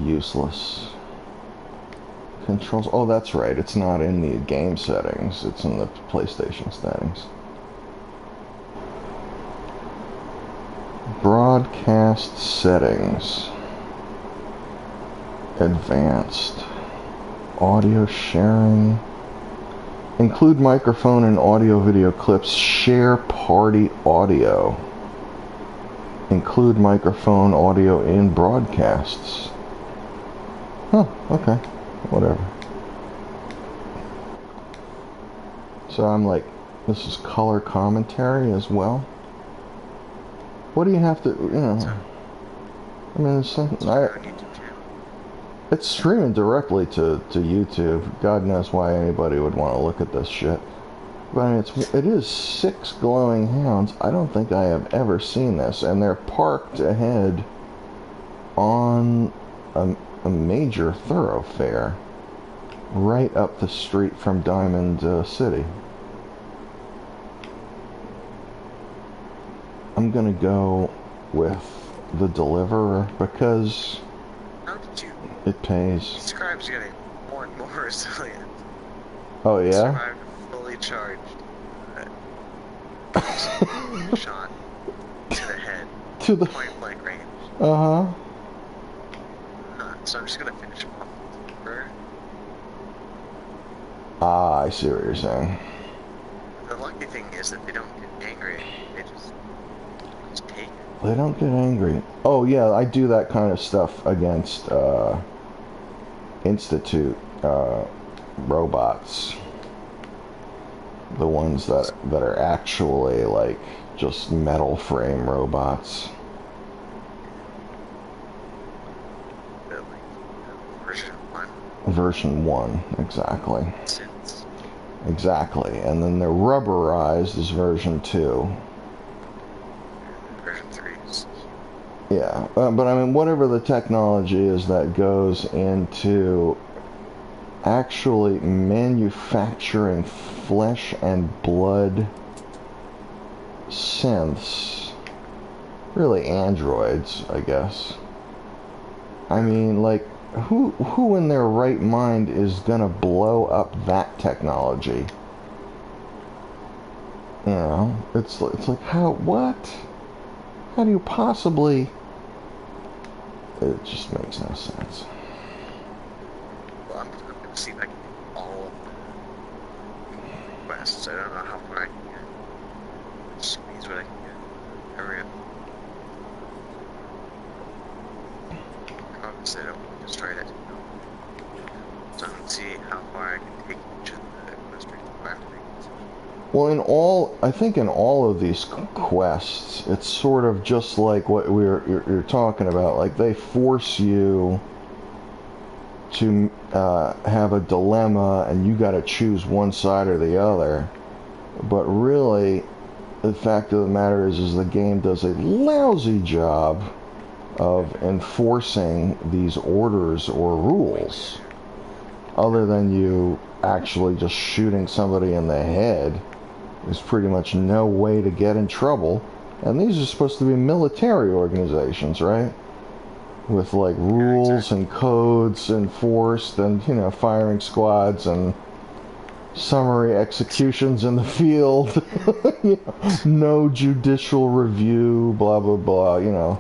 Useless. Controls. Oh, that's right. It's not in the game settings. It's in the PlayStation settings. Broadcast settings. Advanced. Audio sharing. Include microphone and audio video clips. Share party audio. Include microphone audio in broadcasts. Huh, okay. Whatever. So I'm like, this is color commentary as well? What do you have to, you know? I mean, it's something, it's streaming directly to YouTube. God knows why anybody would want to look at this shit. But I mean, it is 6 glowing hounds. I don't think I have ever seen this. And they're parked ahead on a major thoroughfare right up the street from Diamond City. I'm gonna go with the deliverer because it pays. Scribe's getting more and more resilient. Oh yeah? Survived fully charged. Shot to the head. To the point blank range. Uh-huh. So I'm just gonna finish him off with the Ah, I see what you're saying. The lucky thing is that they don't get angry. They just take it. They don't get angry. Oh yeah, I do that kind of stuff against Institute robots. The ones that are actually like just metal frame robots. Version 1. Version 1, exactly. Since. Exactly. And then they're rubberized is version 2. Version 3 is... Yeah, but I mean, whatever the technology is that goes into actually manufacturing flesh and blood synths, really androids, I guess. I mean, like, who in their right mind is gonna blow up that technology? You know, it's like, what? How do you possibly... It just makes no sense. Well, I'm gonna see if I can do all of the quests. I don't know how far I can get. Squeeze what I can get. Hurry up. Obviously, I don't want to destroy that. So I'm gonna see how far I can take each of the quest after. Well, I think in all of these quests, it's sort of just like what you're talking about. Like, they force you to have a dilemma, and you got to choose one side or the other. But really, the fact of the matter is the game does a lousy job of enforcing these orders or rules, other than you actually just shooting somebody in the head. There's pretty much no way to get in trouble. And these are supposed to be military organizations, right? With like rules and codes enforced, and, you know, firing squads and summary executions in the field. You know, no judicial review, blah blah blah, you know,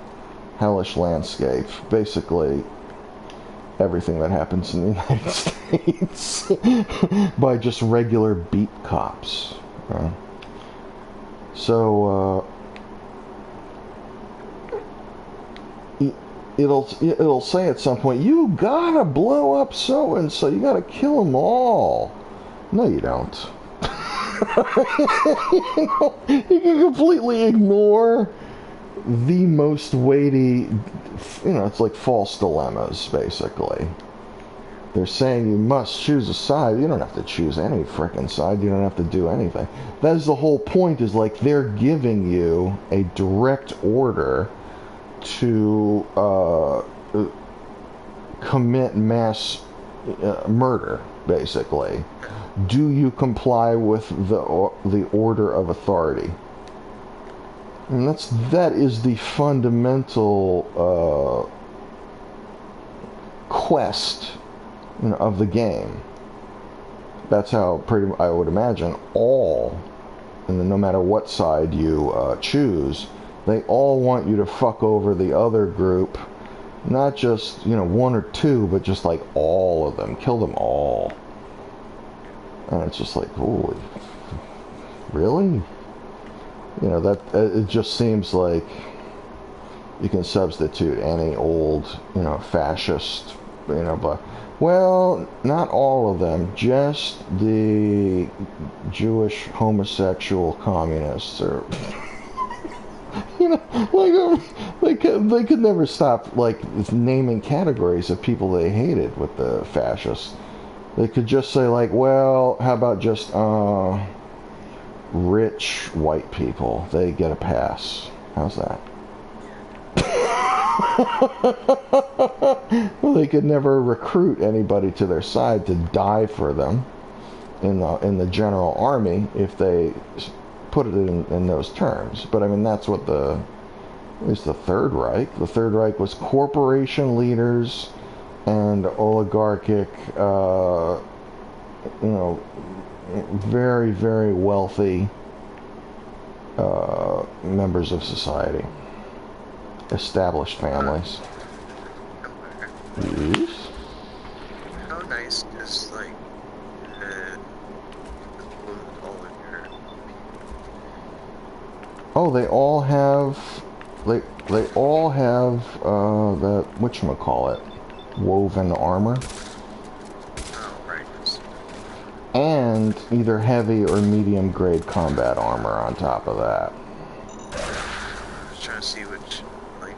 hellish landscape. Basically everything that happens in the United States by just regular beat cops. So it'll say at some point, you gotta blow up so and so, you gotta kill them all. No, you don't. You know, you can completely ignore the most weighty, you know, it's like false dilemmas, basically. They're saying you must choose a side. You don't have to choose any frickin' side. You don't have to do anything. That is the whole point, is like they're giving you a direct order to commit mass murder, basically. Do you comply with the order of authority? And that is the fundamental quest, of the game. That's how I would imagine all, and no matter what side you choose, they all want you to fuck over the other group, not just one or two, but just like all of them, kill them all. And it's just like, holy, really? That it just seems like you can substitute any old, fascist, but, well, not all of them, just the Jewish homosexual communists, or, like, they could never stop, like, naming categories of people they hated with the fascists. They could just say, like, well, how about just, rich white people? They get a pass. How's that? Well, they could never recruit anybody to their side to die for them in the general army if they put it in those terms. But I mean, that's what at least the Third Reich. The Third Reich was corporation leaders and oligarchic, very, very wealthy members of society. Established families. Yes. How nice is like all of your Oh, they all have that whatchamacallit, woven armor. oh right. And either heavy or medium grade combat armor on top of that. I was trying to see which like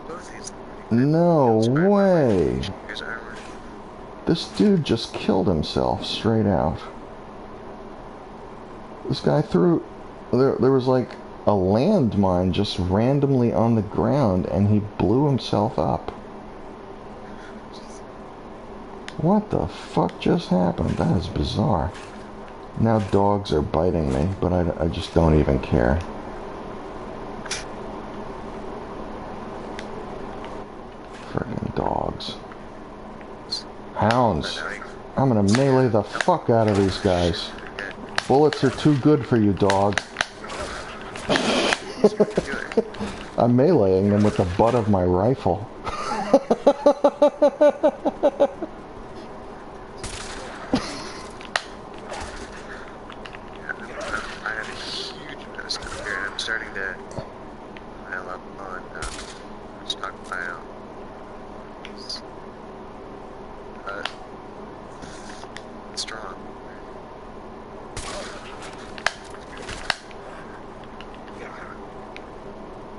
both these. No way. Here's armor. This dude just killed himself straight out. This guy threw... There was like a landmine just randomly on the ground and he blew himself up. What the fuck just happened? That is bizarre. Now dogs are biting me, but I just don't even care. Friggin' dogs. Hounds. I'm gonna melee the fuck out of these guys. Bullets are too good for you, dog. I'm meleeing them with the butt of my rifle. I'm starting to pile up on stockpile. Strong.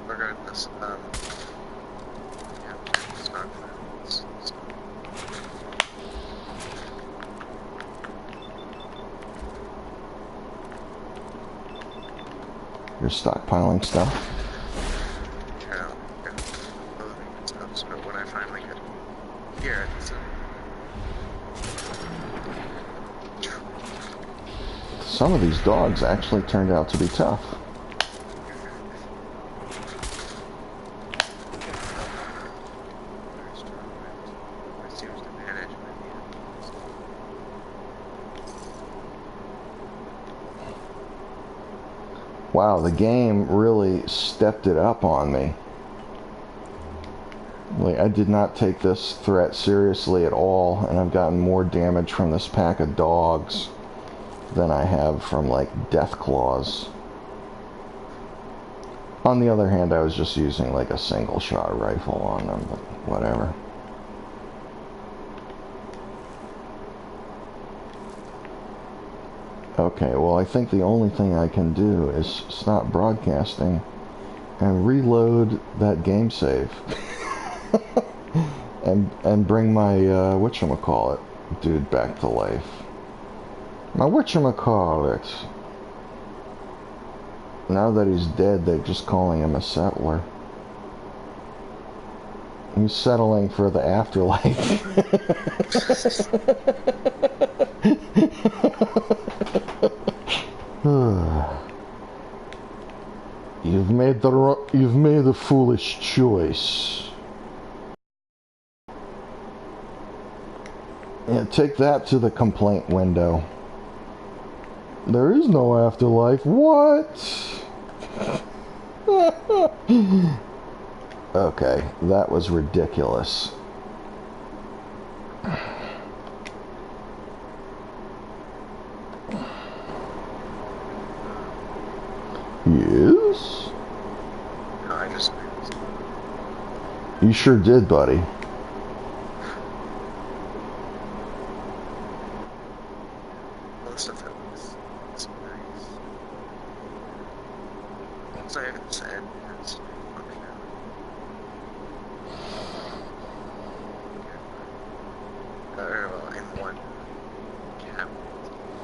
Regardless, yeah, stockpiles. You're stockpiling stuff? Yeah, clothing and stuff, so when I finally get here, it's Some of these dogs actually turned out to be tough. Wow, the game really stepped it up on me. Like, I did not take this threat seriously at all, and I've gotten more damage from this pack of dogs than I have from, like, death claws. On the other hand, I was just using, like, a single-shot rifle on them, but whatever. Okay, well, I think the only thing I can do is stop broadcasting and reload that game save. and bring my, whatchamacallit, dude back to life. My whatchamacallit. Now that he's dead, they're just calling him a settler. He's settling for the afterlife. You've made a foolish choice. Yeah, take that to the complaint window. There is no afterlife. What? Okay, that was ridiculous. Yes? No, I just... You sure did, buddy. All the stuff that was... It's nice. Once I haven't said, it's functionality. Or, well, in one cabinet.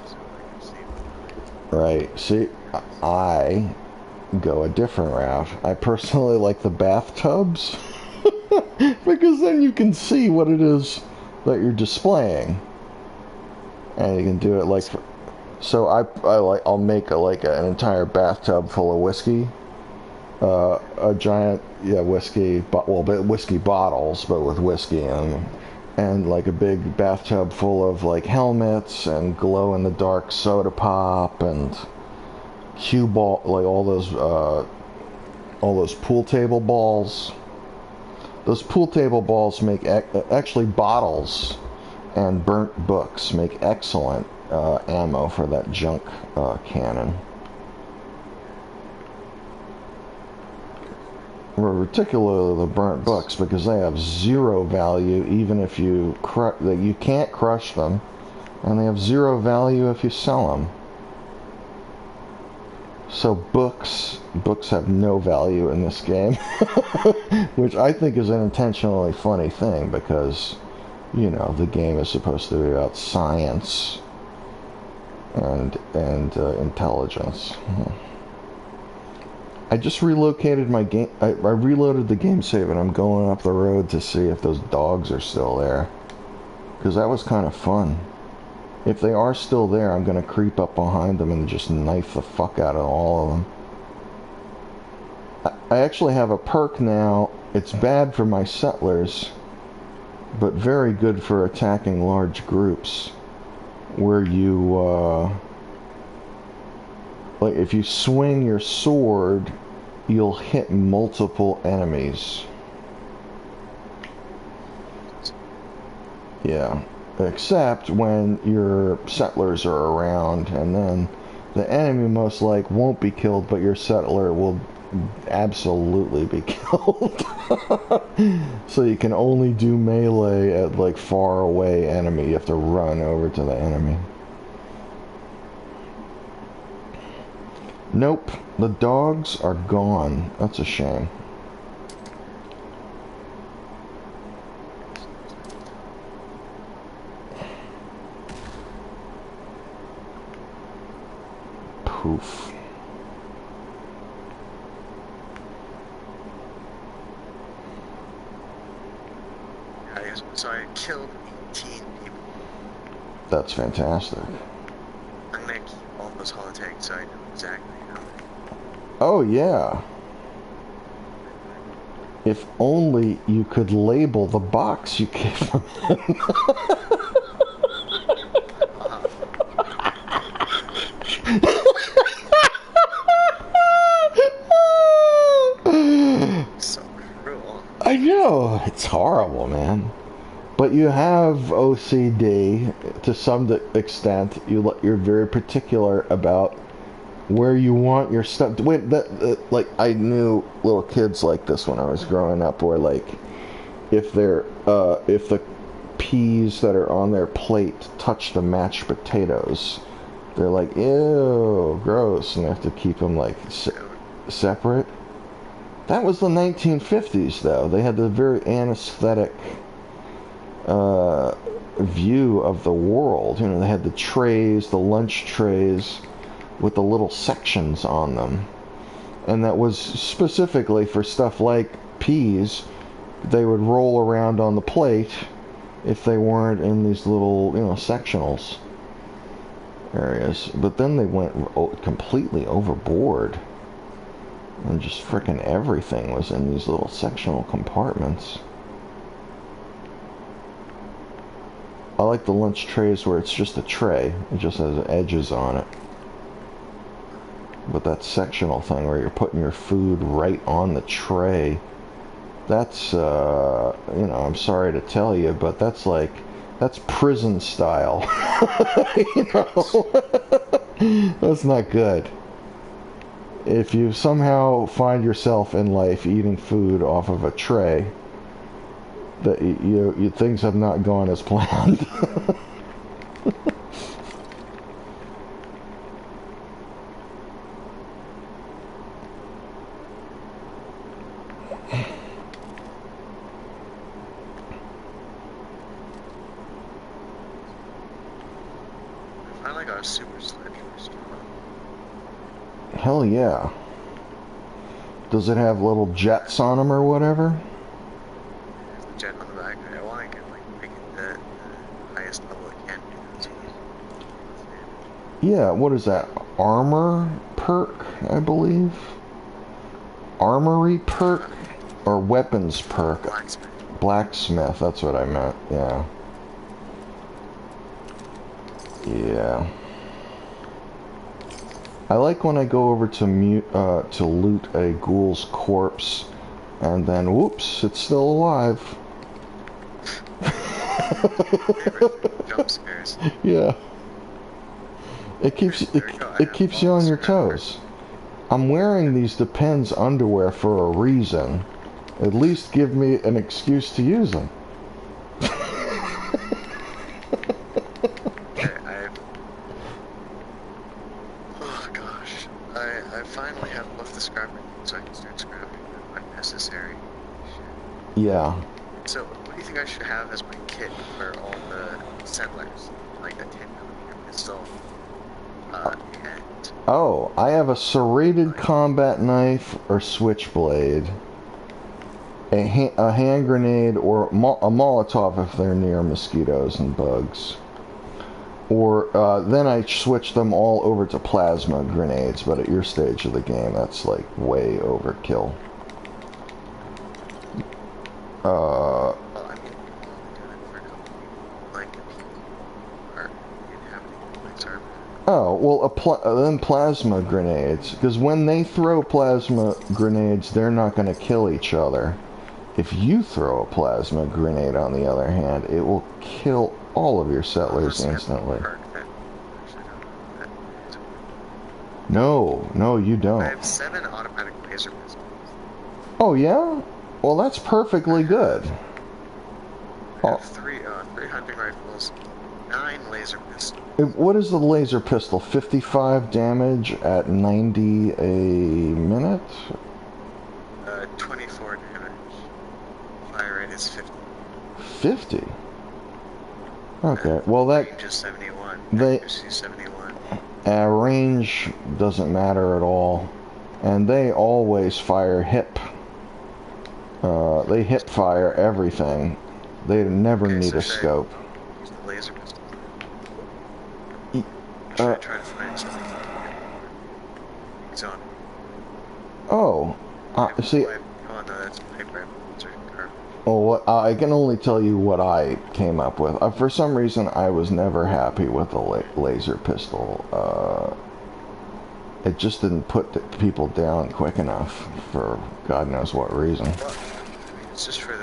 So I can see... Right. See, I go a different route. I personally like the bathtubs because then you can see what it is that you're displaying, and you can do it like. So I'll make an entire bathtub full of whiskey, a giant whiskey, whiskey bottles, but with whiskey in them, and like a big bathtub full of like helmets and glow in the dark soda pop and cue ball, like all those pool table balls. Those pool table balls make actually bottles and burnt books make excellent ammo for that junk cannon. Particularly the burnt books, because they have zero value even if you you can't crush them, and they have zero value if you sell them. So books have no value in this game, which I think is an intentionally funny thing, because the game is supposed to be about science and intelligence. I just relocated my game. I reloaded the game save, and I'm going up the road to see if those dogs are still there, because that was kind of fun. If they are still there, I'm going to creep up behind them and just knife the fuck out of all of them. I actually have a perk now. It's bad for my settlers, but very good for attacking large groups, where you, like, if you swing your sword, you'll hit multiple enemies. Yeah. Except when your settlers are around, and then the enemy most like won't be killed, but your settler will absolutely be killed. So you can only do melee at like far away enemy. You have to run over to the enemy. Nope, the dogs are gone. That's a shame. Poof. So I killed 18 people. That's fantastic. I'm gonna keep all those holotags so I know exactly how many. Oh yeah. If only you could label the box you gave them in. So cruel. I know, it's horrible, man. But you have OCD to some extent. You're very particular about where you want your stuff. Wait, like I knew little kids like this when I was growing up, where like if the peas that are on their plate touch the mashed potatoes, they're like, ew, gross, and they have to keep them like separate. That was the 1950s, though. They had the very anesthetic view of the world. They had the trays, the lunch trays, with the little sections on them. And that was specifically for stuff like peas. They would roll around on the plate if they weren't in these little, sectionals areas. But then they went completely overboard. And just frickin' everything was in these little sectional compartments. I like the lunch trays where it's just a tray. It just has edges on it. But that sectional thing where you're putting your food right on the tray, that's, you know, I'm sorry to tell you, but that's like, that's prison style. You know? That's not good. If you somehow find yourself in life eating food off of a tray, that you things have not gone as planned. I like our super sledge first. Hell yeah. Does it have little jets on them or whatever? There's the jet on the back. I want to get like make it the highest level it can be. Yeah, what is that? Armor perk, I believe? Armory perk? Or weapons perk? Blacksmith. Blacksmith, that's what I meant, yeah. Yeah. I like when I go over to loot a ghoul's corpse, and then whoops, it's still alive. Jump scares. Yeah. It keeps it keeps you on your toes. I'm wearing these Depends underwear for a reason. At least give me an excuse to use them. I finally have left the scrapping, so I can start scrapping unnecessary shit. Yeah. So, what do you think I should have as my kit for all the settlers? Like a 10mm pistol, and... Oh, I have a serrated combat knife or switchblade, a hand grenade, or a Molotov if they're near mosquitoes and bugs. Or then I switch them all over to plasma grenades, but at your stage of the game, that's like way overkill. Well, I mean, doing it for a couple people, like the people who are inhabiting the server. Oh, well, then plasma grenades, because when they throw plasma grenades, they're not going to kill each other. If you throw a plasma grenade, on the other hand, it will kill all of your settlers instantly. No, you don't. I have 7 automatic laser pistols. Oh, yeah? Well, that's perfectly good. I have 3 hunting rifles, 9 laser pistols. What is the laser pistol? 55 damage at 90 a minute? 24 damage. Fire rate is 50. 50? Okay, well that... Range is 71. They... Accuracy 71. Range doesn't matter at all. And they always fire hip. They hip fire everything. They never need a scope. Use the laser pistol. Uh, try to find something. It's on. Oh, see. Oh no, that's pipe rifle. Oh, what, I can only tell you what I came up with. For some reason, I was never happy with the laser pistol. It just didn't put people down quick enough for God knows what reason. Well, I mean, it's just for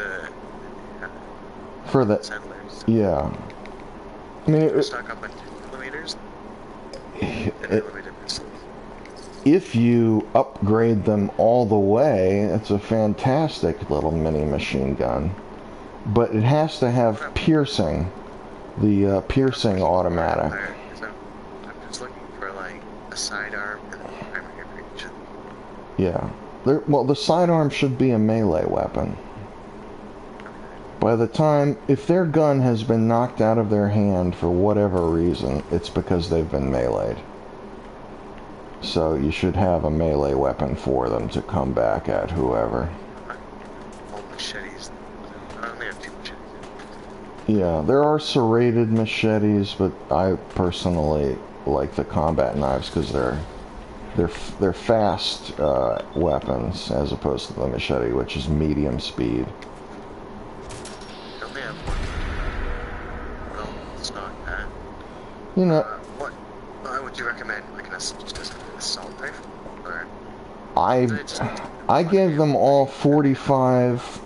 the settlers. Yeah. I mean, stock up on 2mm. If you upgrade them all the way, it's a fantastic little mini machine gun. But it has to have piercing. The piercing automatic. I'm just looking for like a sidearm and a primary range. Yeah. Well, the sidearm should be a melee weapon. By the time, if their gun has been knocked out of their hand for whatever reason, it's because they've been meleeed. So you should have a melee weapon for them to come back at whoever. All machetes. I only have 2 machetes. Yeah, there are serrated machetes, but I personally like the combat knives because they're fast weapons as opposed to the machete, which is medium speed. I only have 1. Well, You know, What would you recommend? Like just an assault rifle, or I just I gave them all 45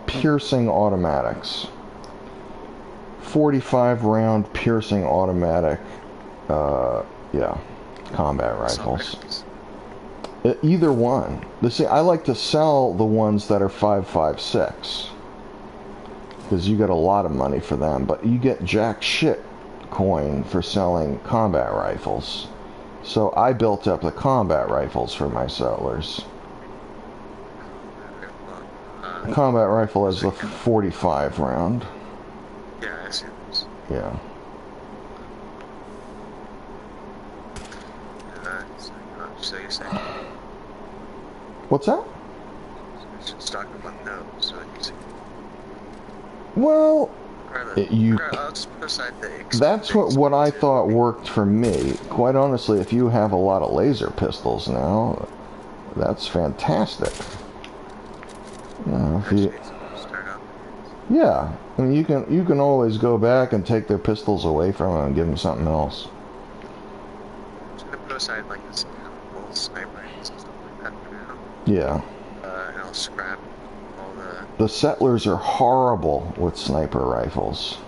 piercing automatics. 45 round piercing automatic, yeah, combat assault rifles. rifles? Either one. See, I like to sell the ones that are 5.56 because you get a lot of money for them, but you get jack shit coin for selling combat rifles. So I built up the combat rifles for my settlers. Uh, Combat rifle is the 45 round. yeah, I see those. Yeah. So you're saying What's that? I should stock them on those, so you see. Well, I'll just put aside the that's what I thought worked for me. Quite honestly, if you have a lot of laser pistols now, that's fantastic. You know, if you, yeah, I mean, you can always go back and take their pistols away from them and give them something else. I'm just gonna put aside like this little sniper and stuff like that for now. Yeah. And I'll scrap all The settlers are horrible with sniper rifles.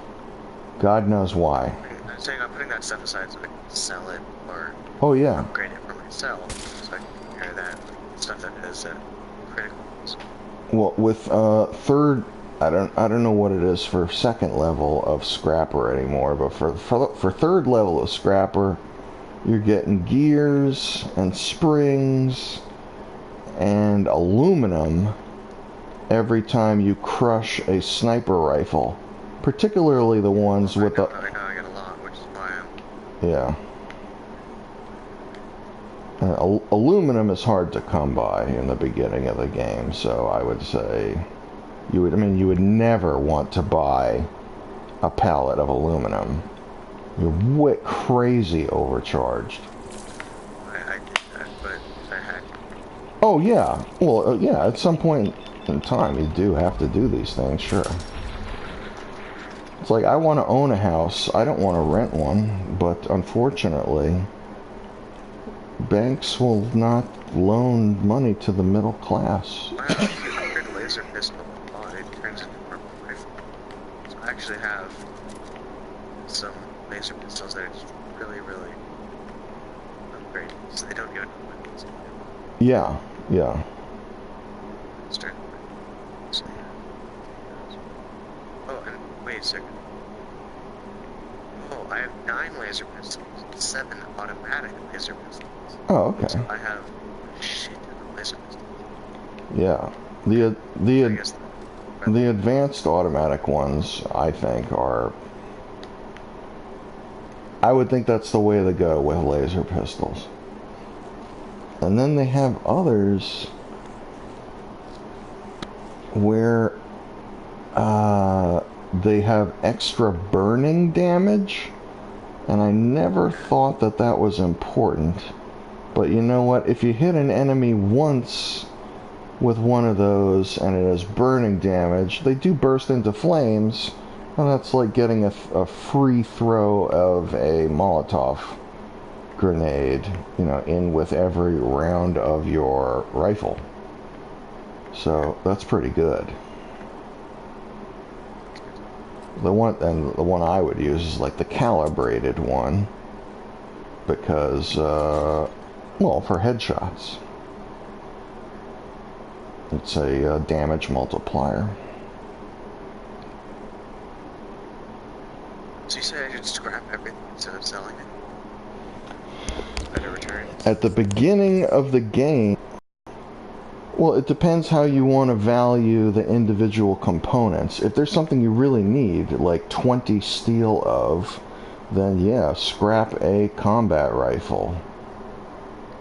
God knows why. I'm saying I'm putting that stuff aside so I can sell it or Oh yeah. upgrade it for myself, so I can compare that stuff that has criticals. Well, with third, I don't know what it is for second level of scrapper anymore, but for third level of scrapper, you're getting gears and springs and aluminum every time you crush a sniper rifle, particularly the ones with the. I know I get a lot, which is why I'm. Yeah. Aluminum is hard to come by in the beginning of the game, so I would say you would never want to buy a pallet of aluminum. You're way crazy overcharged. I did that, but I had. Oh yeah, well yeah. At some point in time, you do have to do these things, sure. It's like I want to own a house. I don't want to rent one, but unfortunately, banks will not loan money to the middle class. Well, if you upgrade a laser pistol a lot, it turns into a purple rifle. So I actually have some laser pistols that are just really, really upgraded, so they don't even know what it is. Yeah, yeah. Start. So, oh, and wait a second. Oh, I have 9 laser pistols, 7 automatic laser pistols. Oh, okay. So I have a shit ton of laser pistols. Yeah. The advanced automatic ones, I think, are. I would think that's the way to go with laser pistols. And then they have others where they have extra burning damage, and I never thought that that was important. But you know what? If you hit an enemy once with one of those and it has burning damage, they do burst into flames, and that's like getting a free throw of a Molotov grenade, you know, in with every round of your rifle. So that's pretty good. The one I would use is like the calibrated one, because well, for headshots, it's a damage multiplier. So you say I should scrap everything instead of selling it? Better return? At the beginning of the game, well, it depends how you want to value the individual components. If there's something you really need, like 20 steel of, then yeah, scrap a combat rifle.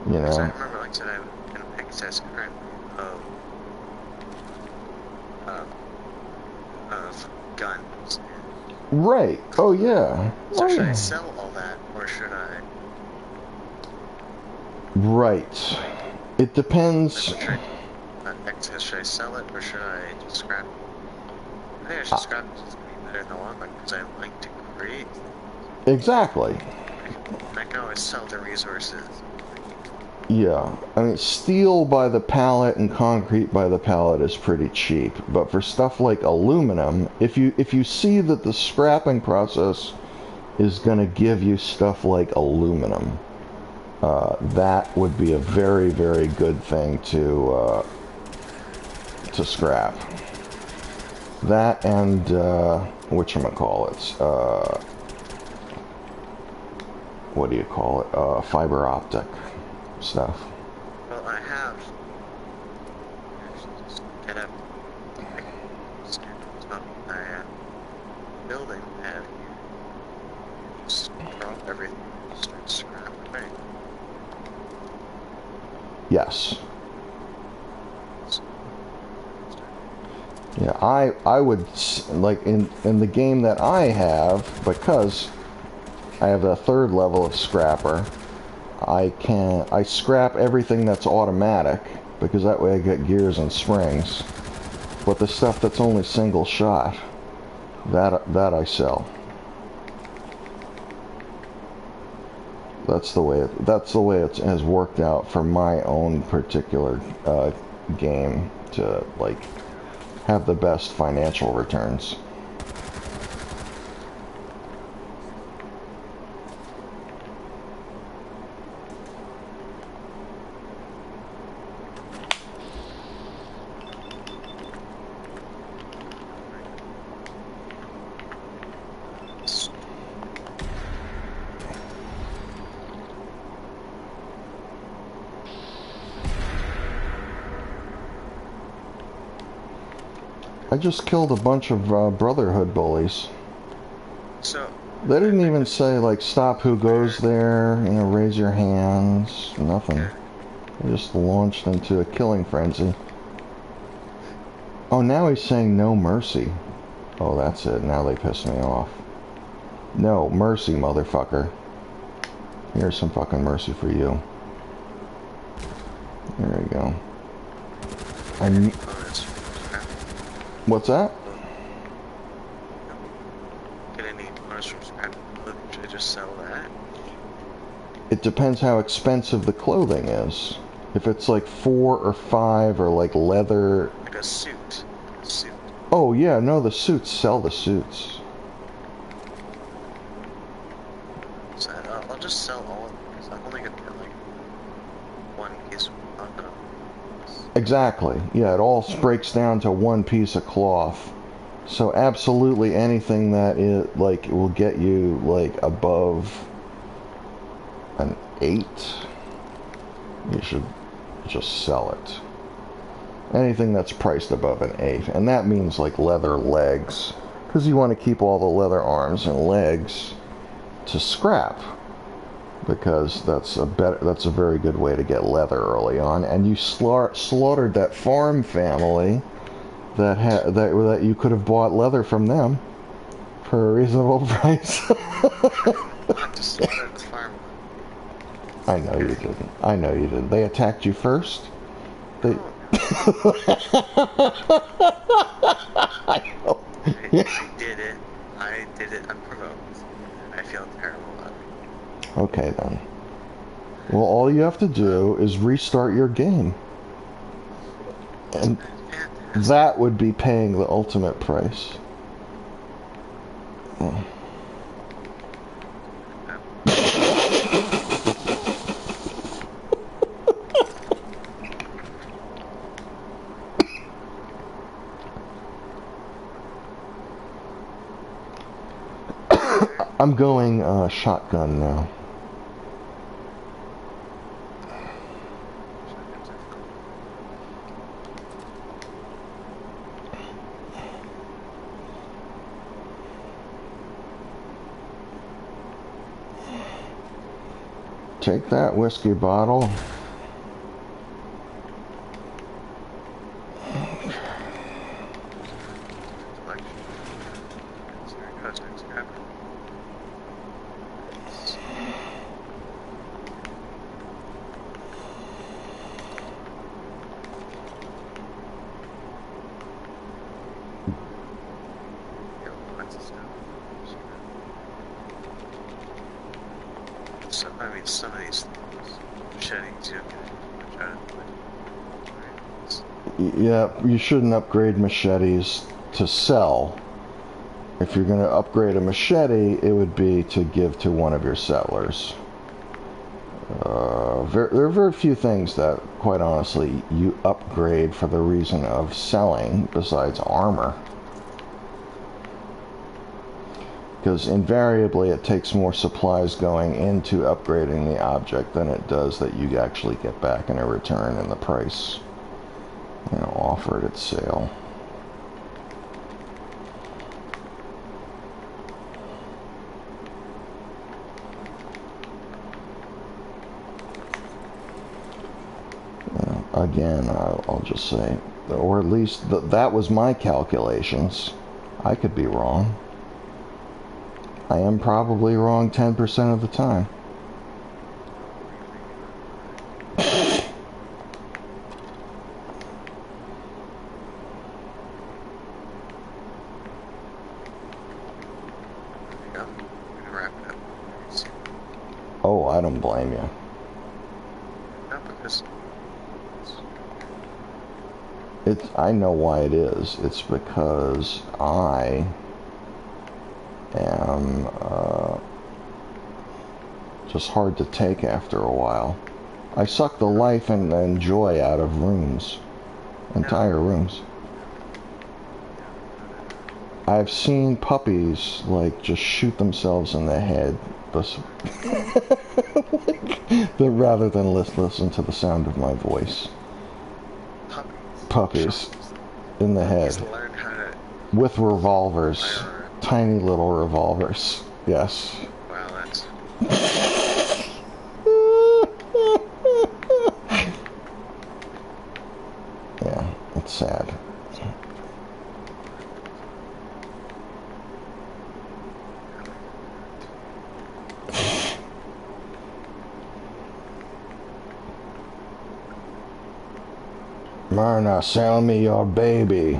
You know. I remember, like I said, I have an excess currently of guns. Right. Oh yeah. So Oh, should yeah. I sell all that, or should I? Right. It depends. Excess, should I sell it, or should I just scrap it? I think I should scrap it just to be better in the long run, because I like to create. Exactly. I can always sell the resources. Yeah, I mean, steel by the pallet and concrete by the pallet is pretty cheap, but for stuff like aluminum, if you see that the scrapping process is going to give you stuff like aluminum, that would be a very, very good thing to scrap. That and whatchamacallits, what do you call it? Fiber optic stuff. Well, I have. Actually, just get up. It's not my building I have here. Just drop everything. Start scrapping away. Yes. Yeah, I would, like, in the game that I have, because I have a third level of scrapper, I scrap everything that's automatic, because that way I get gears and springs. But the stuff that's only single shot, that I sell. That's the way it has worked out for my own particular game to, like, have the best financial returns. I just killed a bunch of Brotherhood bullies. So They didn't even say, like, stop who goes there, you know, raise your hands, nothing. They just launched into a killing frenzy. Oh, now he's saying no mercy. Oh, that's it. Now they piss me off. No mercy, motherfucker. Here's some fucking mercy for you. There we go. What's that? Get any bonus from scrap clothing? Should I just sell that? It depends how expensive the clothing is. If it's like 4 or 5 or like leather... Like a suit. Oh yeah, no, the suits. Sell the suits. So I'll just sell all of them, because I'm only going to get like one piece of cloth. Exactly. Yeah, it all breaks down to one piece of cloth. So absolutely anything that it like will get you like above an 8, you should just sell it. Anything that's priced above an 8, and that means like leather legs, because you want to keep all the leather arms and legs to scrap, because that's a very good way to get leather early on. And you slaughtered that farm family that you could have bought leather from them for a reasonable price. Not to slaughter the farm. I know you didn't. I know you didn't. They attacked you first. They. I know. I did it. I did it unprovoked. I feel terrible about it. Okay then. Well, all you have to do is restart your game. And that would be paying the ultimate price. Oh. I'm going shotgun now. Take that whiskey bottle. upgrade some of these things. Machetes, you can try to Yeah, you shouldn't upgrade machetes to sell. If you're going to upgrade a machete, it would be to give to one of your settlers. There are very few things that, quite honestly, you upgrade for the reason of selling besides armor. Because invariably it takes more supplies going into upgrading the object than it does that you actually get back in a return in the price, you know, offered at sale. Again, I'll just say, or at least that was my calculations. I could be wrong. I am probably wrong 10% of the time. Oh, I don't blame you. I know why it is. It's because I am just hard to take after a while. I suck the life and joy out of rooms. Entire rooms. I've seen puppies, like, just shoot themselves in the head rather than listen to the sound of my voice. Puppies in the head with revolvers, tiny little revolvers. Yes. Wow, that's yeah, it's sad. Myrna, sell me your baby.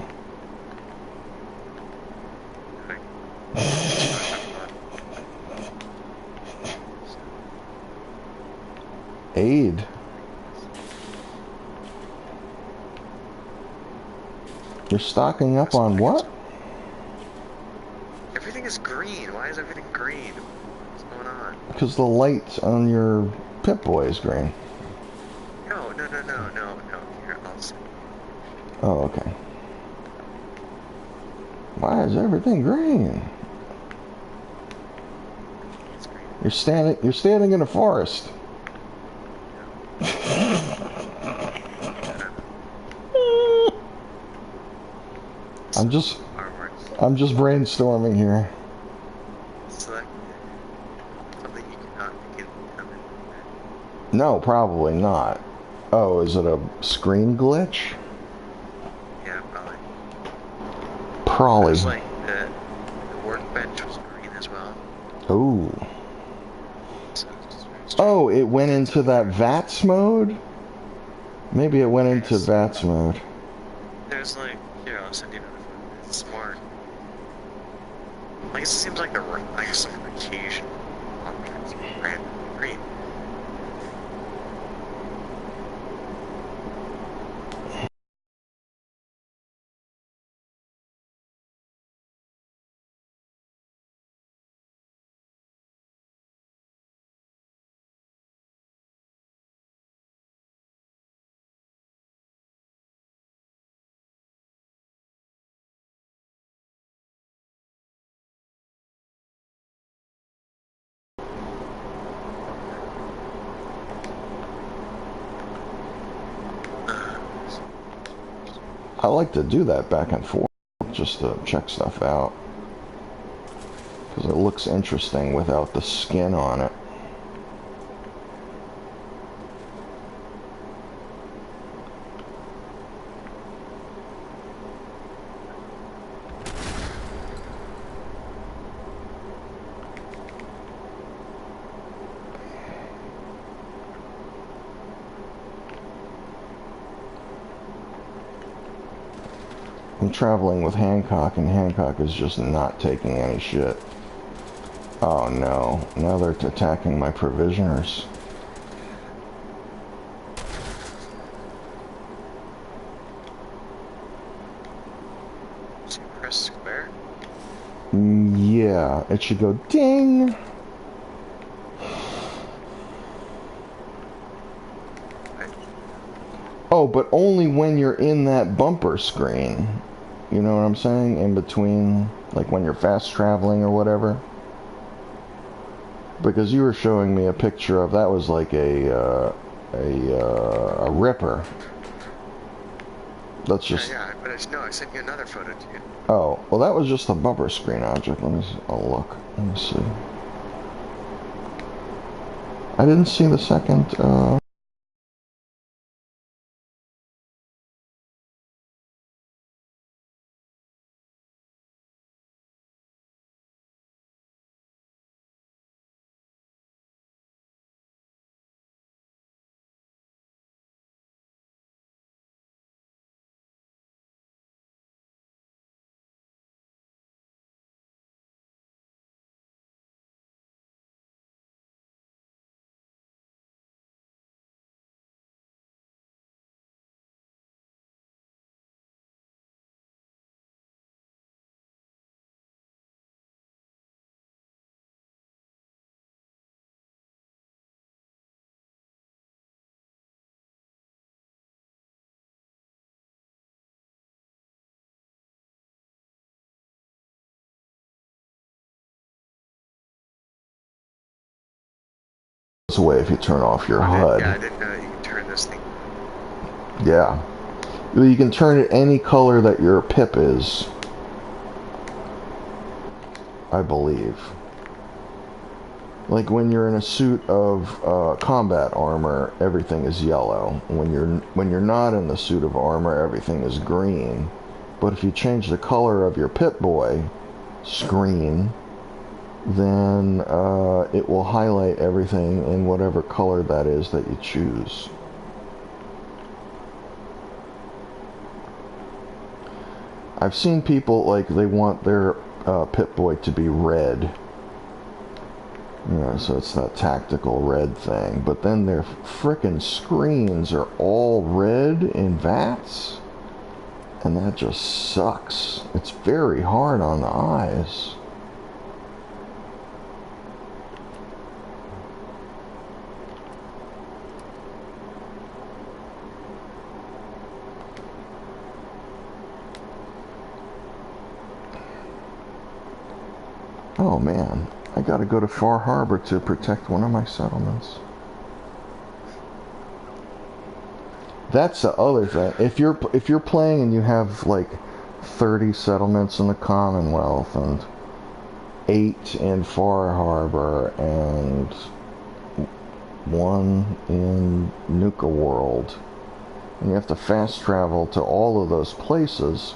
Aid. You're stocking up on what? Everything is green. Why is everything green? What's going on? Because the light on your Pip-Boy is green. No. Here, I'll see. Oh, okay. Why is everything green? It's green. You're standing in a forest. I'm just brainstorming here. Select something you cannot begin to. No, probably not. Oh, is it a screen glitch? Yeah, probably. Probably. It was like the workbench was green as well. Ooh. So Oh, it went into that VATS mode? Maybe it went into VATS mode. There's like, here, I'll send you another one. It's smart. I guess it seems like some occasion objects random green. I like to do that back and forth just to check stuff out. Because it looks interesting without the skin on it. I'm traveling with Hancock, and Hancock is just not taking any shit. Oh no, now they're attacking my provisioners. So you press square? Yeah, it should go ding. Right. Oh, but only when you're in that bumper screen. You know what I'm saying? In between, like when you're fast traveling or whatever. Because you were showing me a picture of that was like a ripper. That's just. Yeah, but I sent you another photo to you. Oh, well, that was just the bumper screen object. Let me. Oh, look. Let me see. I didn't see the second. This way if you turn off your HUD. Yeah, I didn't know that you could turn this thing. Yeah. You can turn it any color that your pip is. I believe. Like when you're in a suit of combat armor, everything is yellow. When you're not in the suit of armor, everything is green. But if you change the color of your Pip-Boy screen, then it will highlight everything in whatever color that is that you choose. I've seen people, like, they want their Pip-Boy to be red. You know, so it's that tactical red thing. But then their frickin' screens are all red in VATS. And that just sucks. It's very hard on the eyes. Oh man, I gotta go to Far Harbor to protect one of my settlements. That's the other thing. If you're playing and you have like 30 settlements in the Commonwealth and 8 in Far Harbor and 1 in Nuka World, and you have to fast travel to all of those places,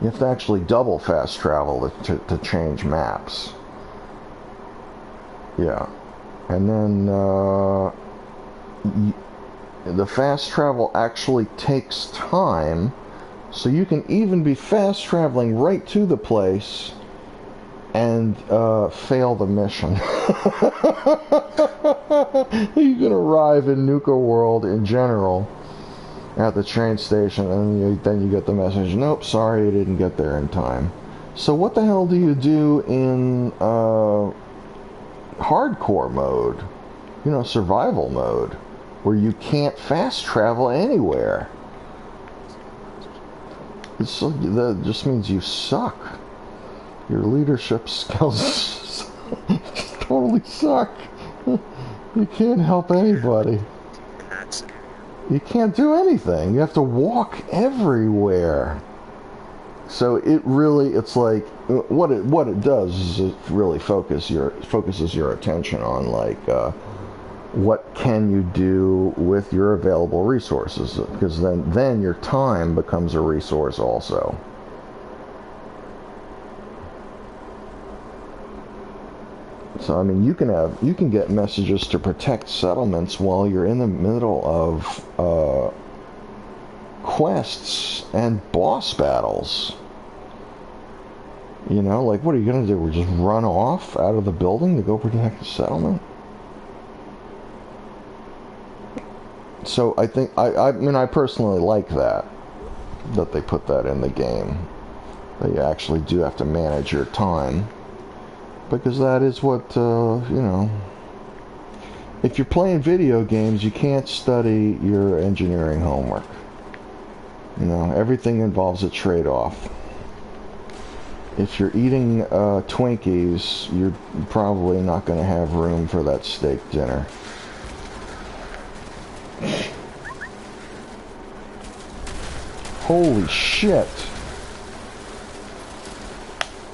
you have to actually double fast travel to change maps. Yeah. And then the fast travel actually takes time, so you can even be fast traveling right to the place and fail the mission. You can arrive in Nuka World in general at the train station, and then you get the message, nope, sorry, you didn't get there in time. So what the hell do you do in hardcore mode? You know, survival mode, where you can't fast travel anywhere. That just means you suck. Your leadership skills totally suck. You can't help anybody. You can't do anything. You have to walk everywhere. So it's like what it does is it really focuses your attention on like what can you do with your available resources, because then your time becomes a resource also. So I mean, you can get messages to protect settlements while you're in the middle of quests and boss battles. You know, like, what are you going to do? We're just run off out of the building to go protect the settlement? So I think, I mean, I personally like that they put that in the game. That you actually do have to manage your time. Because that is what, you know, if you're playing video games, you can't study your engineering homework. You know, everything involves a trade-off. If you're eating Twinkies, you're probably not going to have room for that steak dinner. Holy shit!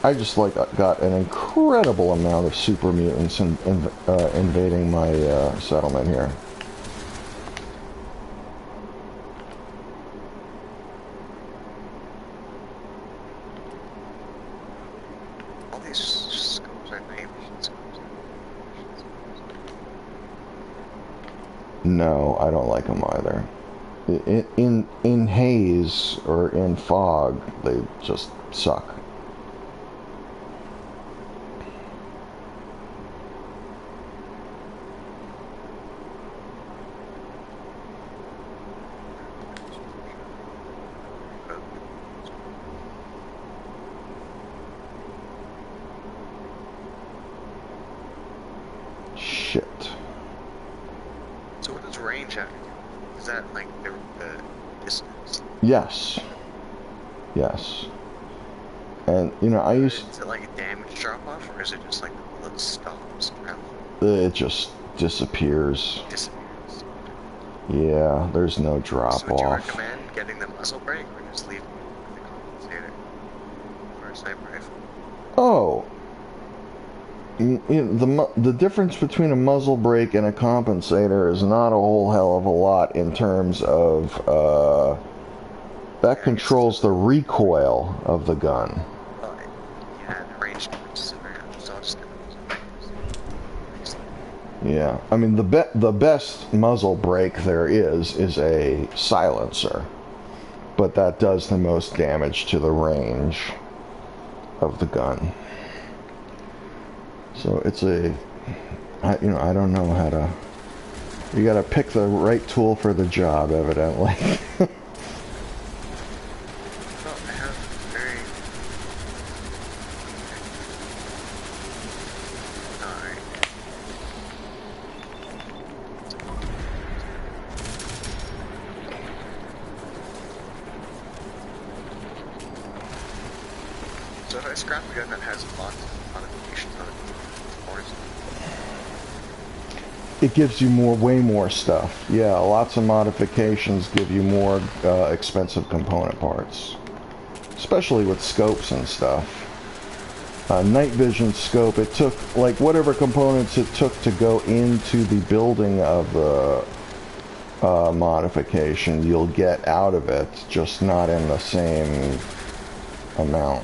I just got an incredible amount of super mutants invading my settlement here. All these scopes are night vision scopes. No, I don't like them either. In haze or in fog, they just suck. Shit. So what does range have to do? Is that like the distance? Yes. Yes. And, you know, I used... Is it like a damage drop-off, or is it just like the bullet stops traveling? It just disappears. Disappears. Yeah, there's no So would you drop-off. recommend getting the muzzle brake, or just leaving the compensator for a sniper rifle? Oh. You know, the difference between a muzzle brake and a compensator is not a whole hell of a lot in terms of that controls the recoil of the gun. Well, yeah, the range differences are very much, so I'll just Yeah, I mean the best muzzle brake there is a silencer, but that does the most damage to the range of the gun. So it's you know, I don't know how to. You got to pick the right tool for the job, evidently. Well, I have very... Alright. So if I scrap a gun that has lots of modifications on it, It gives you way more stuff. Yeah, lots of modifications give you more expensive component parts, especially with scopes and stuff. Night vision scope, it took like whatever components it took to go into the building of the modification, you'll get out of it, just not in the same amount.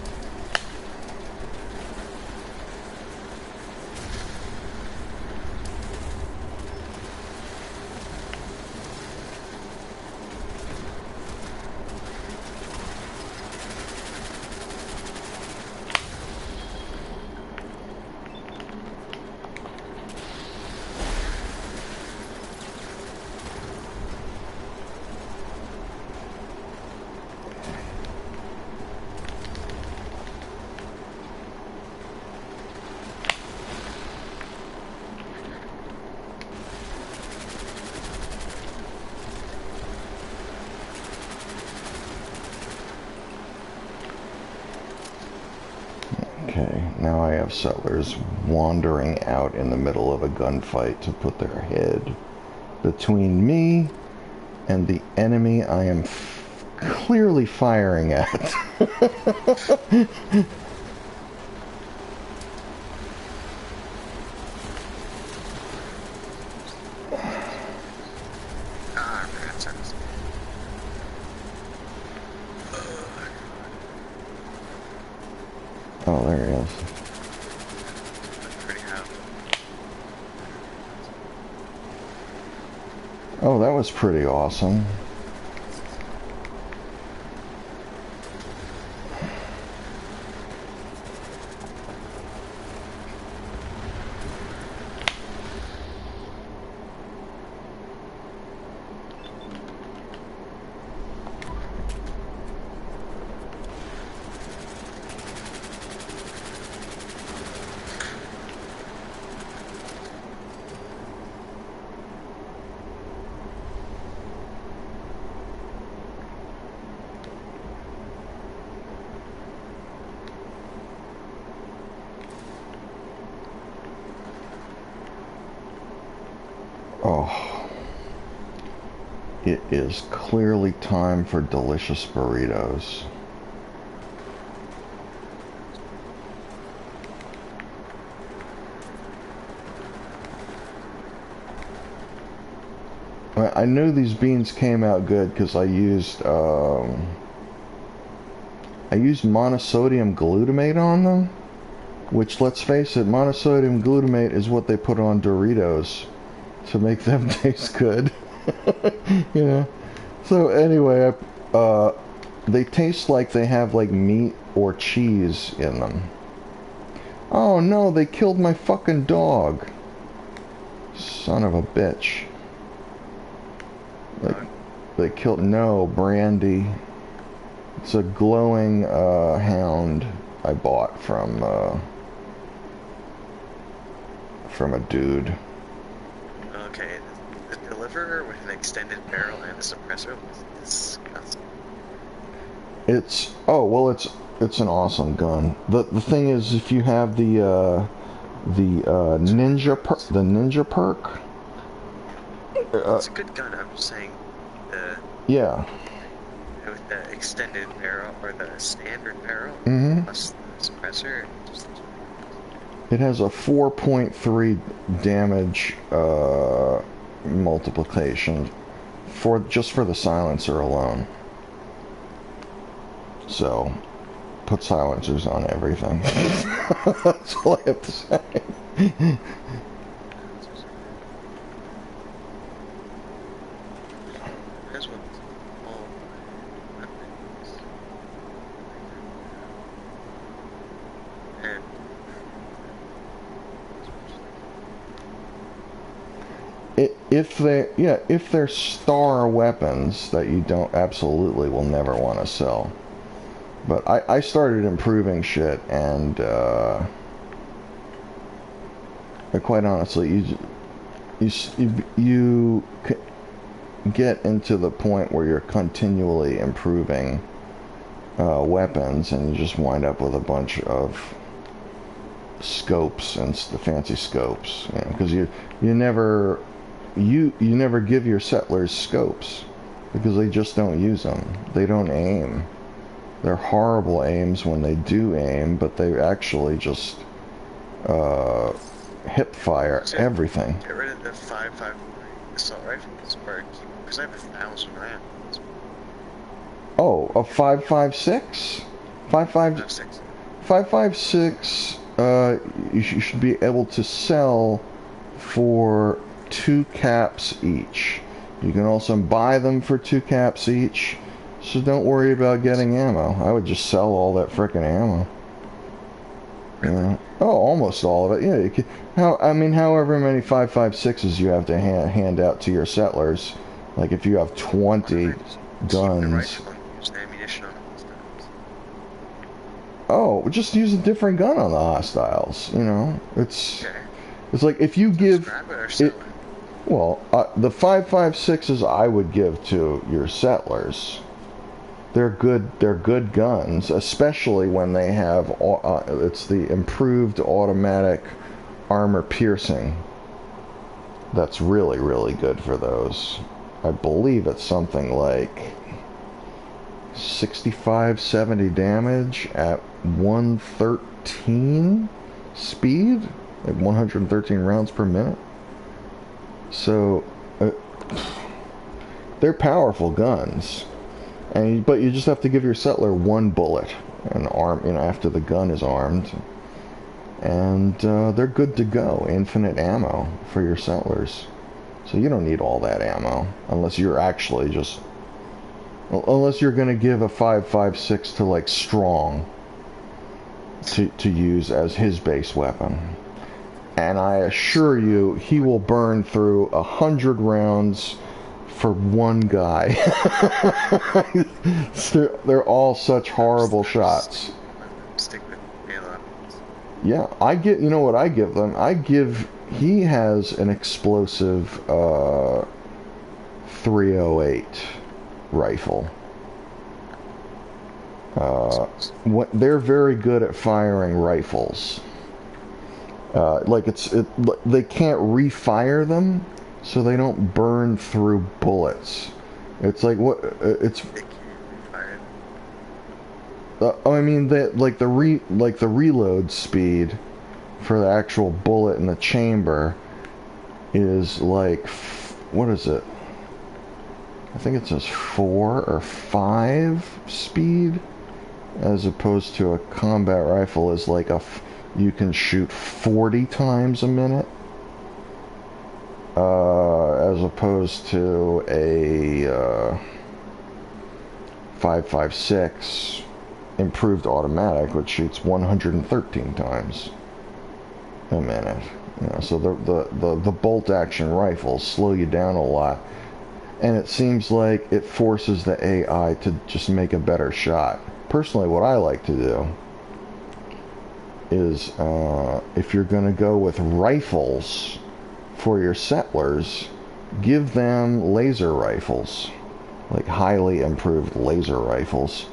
Okay, now I have settlers wandering out in the middle of a gunfight to put their head between me and the enemy I am clearly firing at. Oh, there he is. Oh, that was pretty awesome. It is clearly time for delicious burritos. I knew these beans came out good because I used monosodium glutamate on them, which, let's face it, monosodium glutamate is what they put on Doritos to make them taste good. Yeah. So anyway, they taste like they have like meat or cheese in them. Oh no, they killed my fucking dog. Son of a bitch. They killed, no, Brandy. It's a glowing hound I bought from a dude. Okay, the deliverer with an extended barrel and a suppressor was disgusting. It's an awesome gun. The thing is, if you have the ninja perk. It's a good gun. I'm just saying Yeah. with the extended barrel or the standard barrel plus the suppressor. It has a 4.3 damage multiplication just for the silencer alone. So, put silencers on everything. That's all I have to say. If they're star weapons that you absolutely will never want to sell. But I started improving shit, and quite honestly, you get into the point where you're continually improving weapons, and you just wind up with a bunch of scopes and the fancy scopes, because you never give your settlers scopes because they just don't use them. They don't aim. They're horrible aims when they do aim, but they actually just hip fire everything. Get rid of the 5.5 assault rifles, because I have 1,000 rounds. Oh, a 5.56? 5.56. You should be able to sell for 2 caps each. You can also buy them for 2 caps each, so don't worry about getting ammo. I would just sell all that frickin' ammo. Yeah. Oh, almost all of it. Yeah. However many 5.56s you have to hand out to your settlers. Like if you have 20 guns. Oh, just use a different gun on the hostiles. It's like if you give it. Well, the 5.56s I would give to your settlers. They're good guns, especially when they have it's the improved automatic armor piercing. That's really, really good for those. I believe it's something like 65, 70 damage at 113 speed, like 113 rounds per minute. So they're powerful guns, but you just have to give your settler 1 bullet and after the gun is armed, and they're good to go. Infinite ammo for your settlers, so you don't need all that ammo unless you're actually unless you're going to give a 5.56 to like Strong to use as his base weapon. And I assure you, he will burn through 100 rounds for 1 guy. They're all such horrible shots. Yeah, you know what I give them? He has an explosive 308 rifle. They're very good at firing rifles. They can't refire them, so they don't burn through bullets. It's like what it's. They can't fire I mean that like the reload speed for the actual bullet in the chamber is like what is it? I think it says 4 or 5 speed, as opposed to a combat rifle is like you can shoot 40 times a minute, as opposed to a 5.56 improved automatic, which shoots 113 times a minute. You know, so the bolt action rifles slow you down a lot, and it seems like it forces the AI to just make a better shot. Personally, what I like to do is if you're going to go with rifles for your settlers, give them laser rifles, like highly improved laser rifles.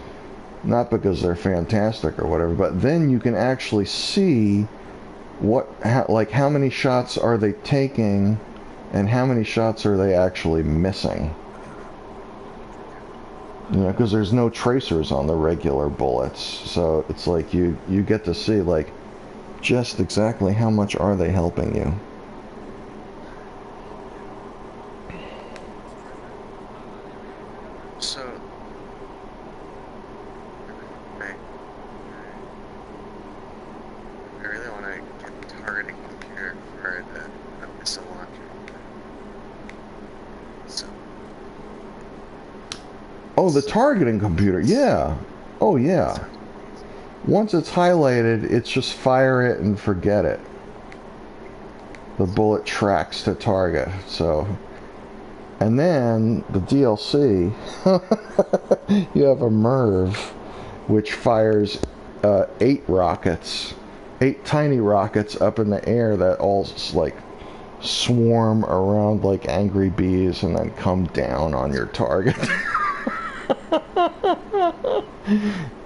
Not because they're fantastic or whatever, but then you can actually see how many shots are they taking and how many shots are they actually missing. You know, because there's no tracers on the regular bullets, so it's like you get to see like just exactly how much are they helping you. So, I really want to get the targeting computer for the missile launcher. So. Oh, the targeting computer, yeah. Oh, yeah. Once it's highlighted, it's just fire it and forget it. The bullet tracks to target, so. And then, the DLC, you have a MIRV, which fires 8 rockets. 8 tiny rockets up in the air that all, like, swarm around like angry bees and then come down on your target.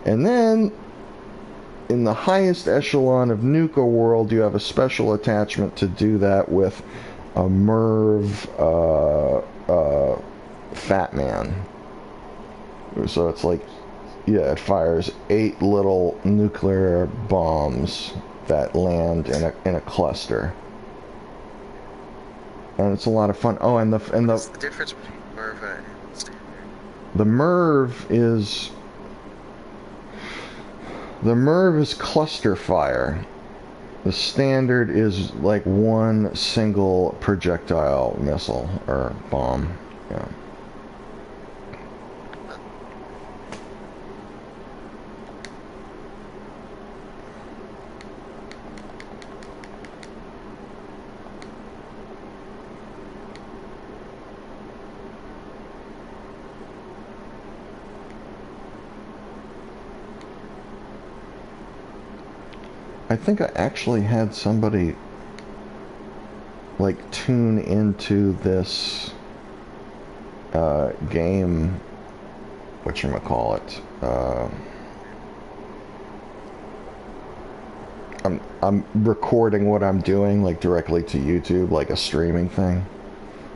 And then, in the highest echelon of Nuka World, you have a special attachment to do that with a MIRV Fat Man. So it's like, yeah, it fires 8 little nuclear bombs that land in a cluster, and it's a lot of fun. Oh, What's the difference between MIRV and standard? The MIRV is cluster fire. The standard is like one single projectile missile or bomb. Yeah. I think I actually had somebody like tune into this game, whatchamacallit, I'm recording what I'm doing like directly to YouTube, like a streaming thing,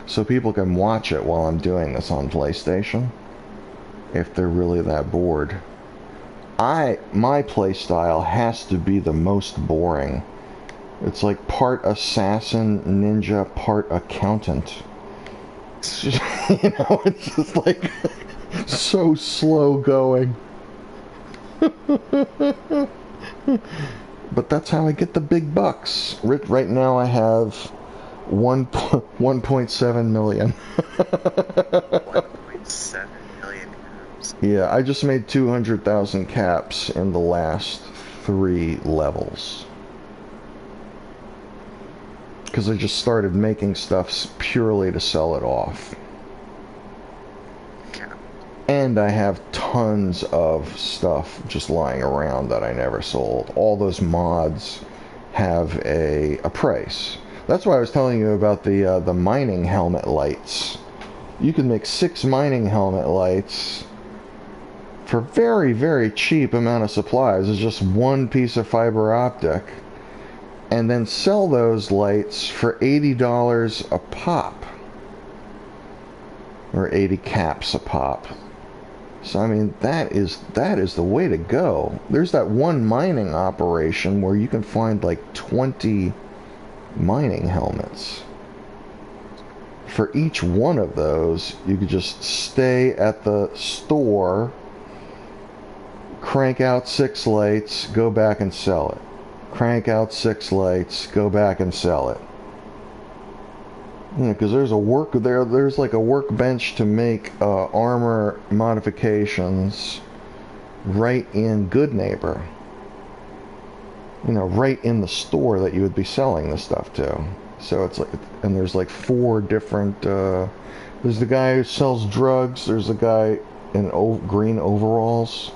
so people can watch it while I'm doing this on PlayStation if they're really that bored. My playstyle has to be the most boring. It's like part assassin ninja, part accountant. It's just, it's just like so slow going. But that's how I get the big bucks. Right now I have 1.7 million. 1.7 million caps. Yeah, I just made 200,000 caps in the last 3 levels. Because I just started making stuff purely to sell it off. Yeah. And I have tons of stuff just lying around that I never sold. All those mods have a price. That's why I was telling you about the mining helmet lights. You can make 6 mining helmet lights for very, very cheap amount of supplies. It's just one piece of fiber optic. And then sell those lights for $80 a pop. or 80 caps a pop. So I mean, that is the way to go. There's that one mining operation where you can find like 20 mining helmets. For each one of those, you could just stay at the store, crank out 6 lights, go back and sell it. Crank out 6 lights, go back and sell it. Because there's there's like a workbench to make armor modifications right in Good Neighbor. Right in the store that you would be selling this stuff to. So it's like, and there's like 4 different, there's the guy who sells drugs, there's the guy in green overalls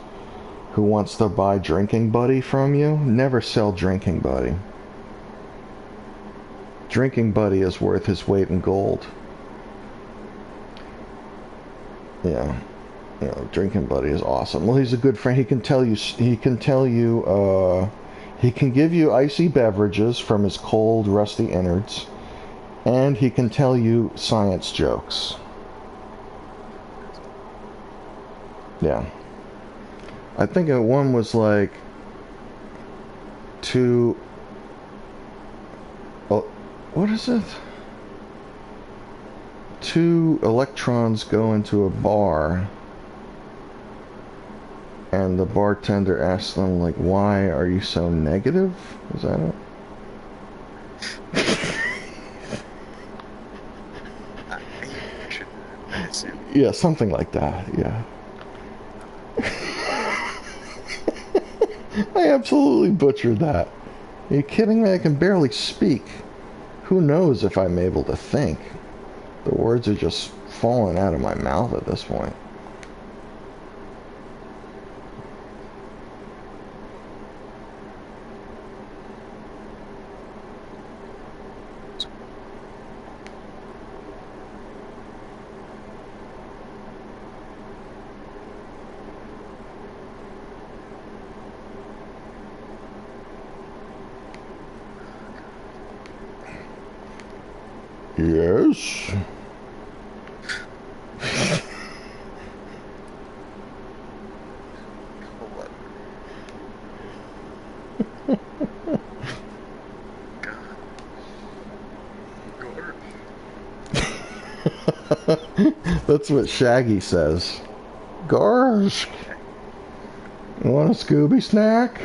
who wants to buy Drinking Buddy from you. Never sell Drinking Buddy. Drinking Buddy is worth his weight in gold. Yeah. Drinking Buddy is awesome. Well, he's a good friend. He can give you icy beverages from his cold, rusty innards, and he can tell you science jokes. Yeah. I think one was like 2... what is it? 2 electrons go into a bar, and the bartender asks them, like, why are you so negative? Is that it? Yeah, something like that, yeah. I absolutely butchered that. Are you kidding me? I can barely speak. Who knows if I'm able to think? The words are just falling out of my mouth at this point. Yes. That's what Shaggy says. Gosh. You want a Scooby snack?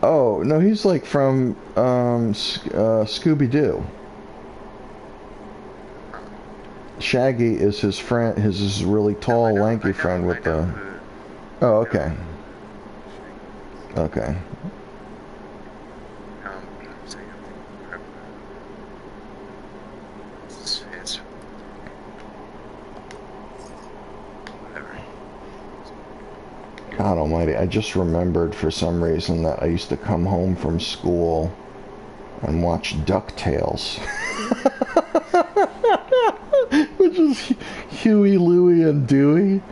Oh, no, he's like from Scooby-Doo. Shaggy is his friend, his really tall, lanky friend with the... Oh, okay. Okay. God almighty, I just remembered for some reason that I used to come home from school and watch DuckTales. Which is Huey, Louie, and Dewey.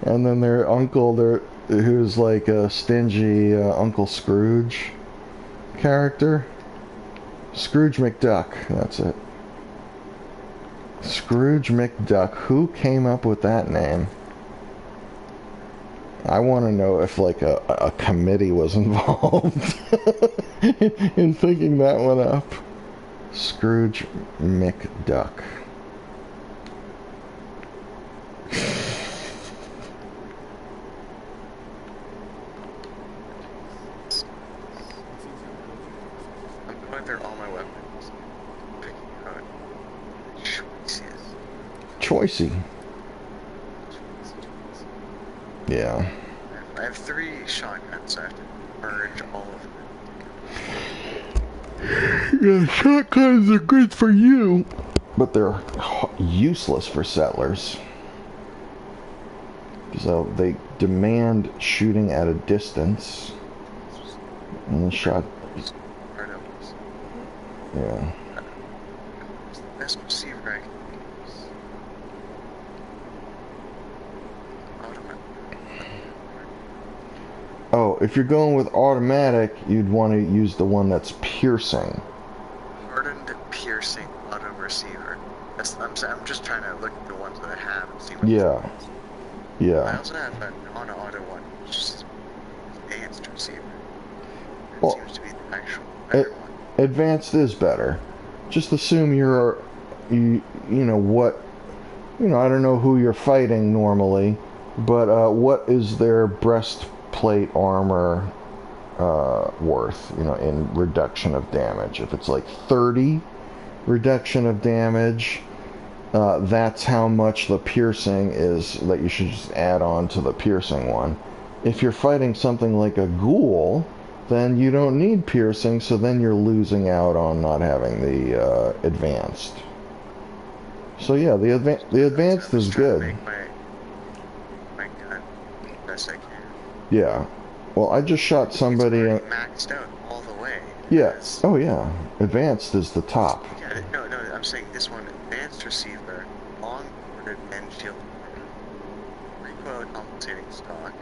And then their uncle, who's like a stingy Uncle Scrooge character. Scrooge McDuck, that's it. Scrooge McDuck. Who came up with that name? I want to know if like a committee was involved in thinking that one up. Scrooge McDuck. I'm going through all my weapons. Picking out Choicey. Yeah. I have 3 shotguns, so I have to merge all of them. Yeah, shotguns are good for you, but they're useless for settlers. So they demand shooting at a distance. And the shot... Yeah. Best receiver I can use. Oh, if you're going with automatic, you'd want to use the one that's piercing. Hardened piercing auto receiver. I'm just trying to look at the ones that I have and see what Yeah. this is. I Yeah. also have a non-auto one, which is advanced receiver. That Well, seems to be the actual better one. Advanced is better. Just assume you know what, I don't know who you're fighting normally, but what is their breastplate armor worth, in reduction of damage? If it's like 30 reduction of damage, that's how much the piercing is that you should just add on to the piercing one. If you're fighting something like a ghoul, then you don't need piercing, so then you're losing out on not having the advanced. So yeah, the advanced is good. Make my gun best I can. Yeah. Well, I just shot somebody. It's maxed out all the way. Yeah. Oh yeah. Advanced is the top. Yeah. No. I'm saying this one: advanced receiver, long corded end shield, recoil compensating stock,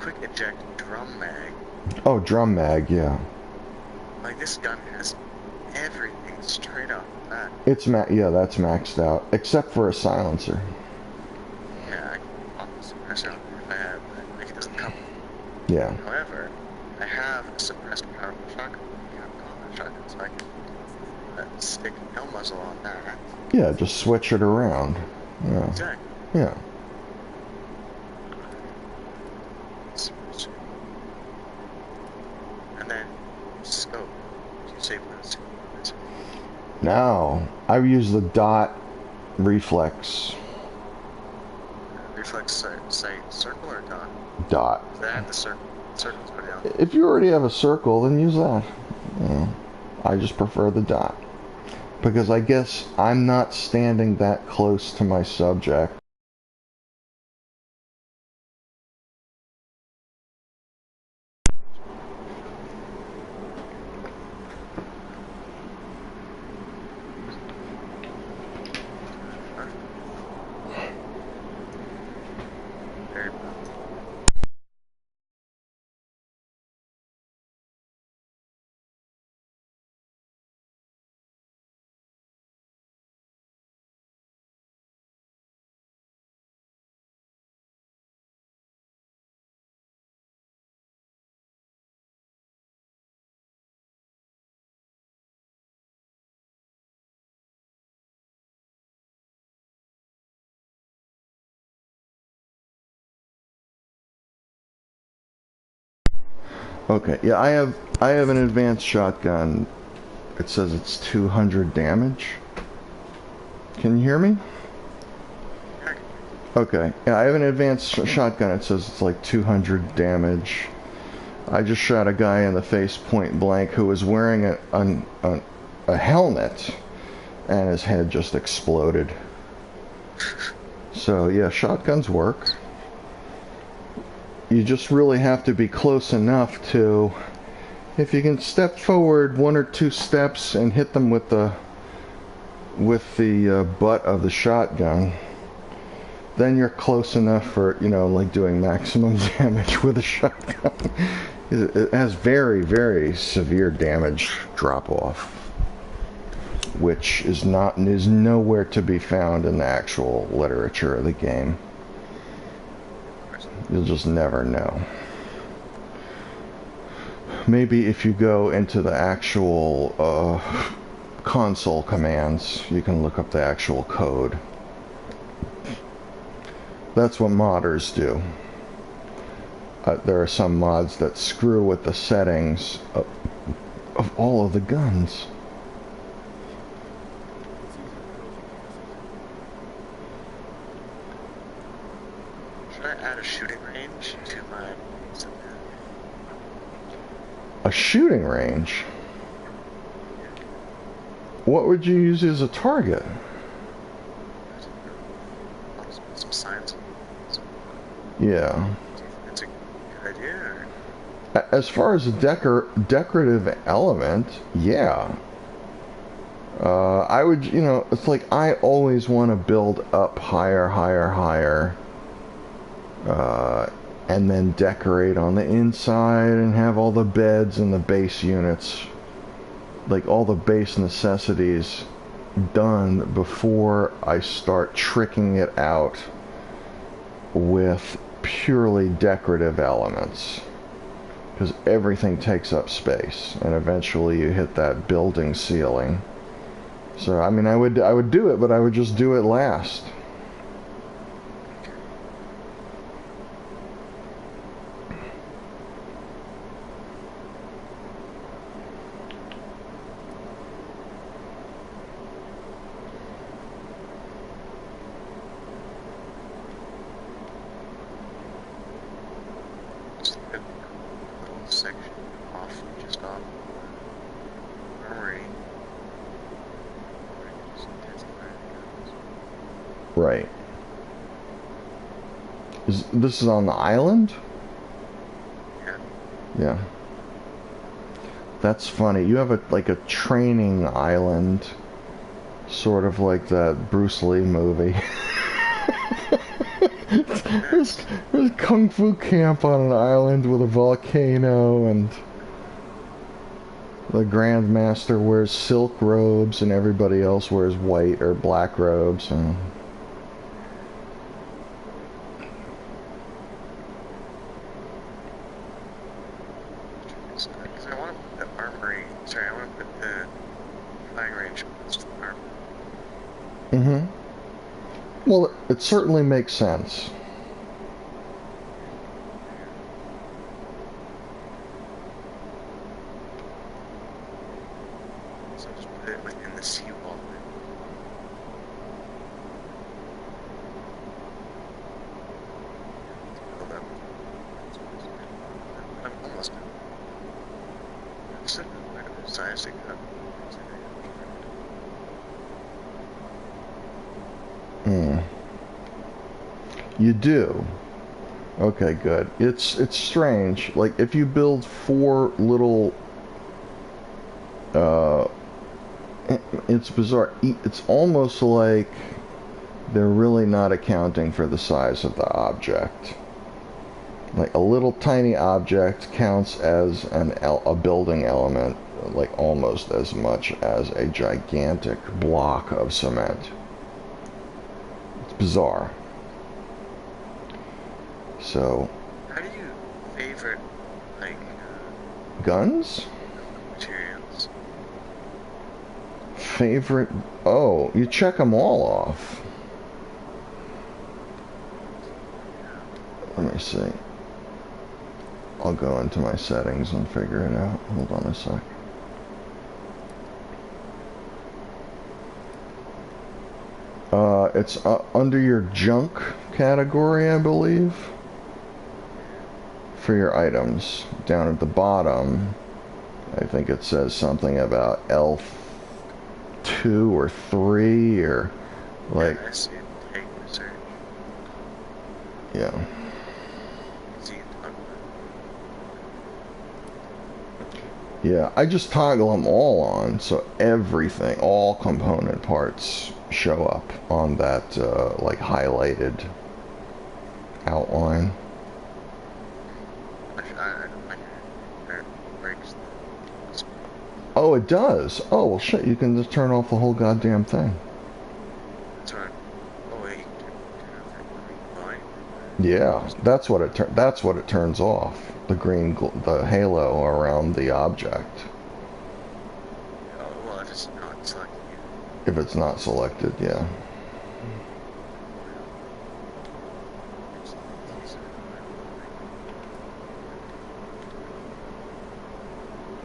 quick eject drum mag. Oh, drum mag. Yeah. Like this gun has everything straight off the bat. Yeah, that's maxed out, except for a silencer. Yeah, I can pop the suppressor on if I have, like it doesn't come. Yeah. However, I have a suppressed powerful shotgun, combat shotgun, so I can stick no muzzle on that. Yeah, just switch it around. Yeah. Exactly. Yeah. And then scope. You say what a scope is? Now, I use the dot reflex. Reflex sight circle or dot? Dot. So I have the circle. Circle's go down. If you already have a circle, then use that. Yeah. I just prefer the dot. Because I guess I'm not standing that close to my subject. Very Okay, yeah, I have an advanced shotgun. It says it's 200 damage. Can you hear me? Okay, yeah, I have an advanced shotgun. It says it's like 200 damage. I just shot a guy in the face point blank who was wearing a helmet, and his head just exploded. So yeah, shotguns work. You just really have to be close enough to, if you can step forward 1 or 2 steps and hit them with the butt of the shotgun, then you're close enough for, like doing maximum damage with a shotgun. It has very, very severe damage drop off, which is nowhere to be found in the actual literature of the game. You'll just never know. Maybe if you go into the actual console commands, you can look up the actual code. That's what modders do. There are some mods that screw with the settings of all of the guns. Should I add a shooting range to my... A shooting range? What would you use as a target? Some science. Yeah. It's a good idea. As far as a decorative element, yeah. I would, it's like I always want to build up higher, and then decorate on the inside and have all the beds and the base units, like all the base necessities done before I start tricking it out with purely decorative elements, because everything takes up space and eventually you hit that building ceiling. So I mean, I would do it, but I would just do it last. Right. This is on the island? Yeah. Yeah. That's funny. You have like a training island, sort of like that Bruce Lee movie. there's a kung fu camp on an island with a volcano, and the Grand Master wears silk robes and everybody else wears white or black robes. And well, it certainly makes sense. So just put it within the seawall. Build up. I'm almost done. It's a good size to cut. You do. Okay, good. It's strange. Like if you build 4 little, it's bizarre. It's almost like they're really not accounting for the size of the object. Like a little tiny object counts as a building element, like almost as much as a gigantic block of cement. It's bizarre. So, how do you favorite, like, guns? Materials? Favorite? Oh, you check them all off. Let me see. I'll go into my settings and figure it out. Hold on a sec. It's under your junk category, I believe. For your items, down at the bottom, I think it says something about L2 or 3 or like. Yeah, I see it. Take research. Yeah. Yeah, I just toggle them all on, so everything, all component parts show up on that like highlighted outline. Oh, it does. Oh, well, shit. You can just turn off the whole goddamn thing. Turn. Oh wait. Turn off. Yeah, that's what it turns off. The green, the halo around the object. Oh well, if it's not selected. If it's not selected, yeah.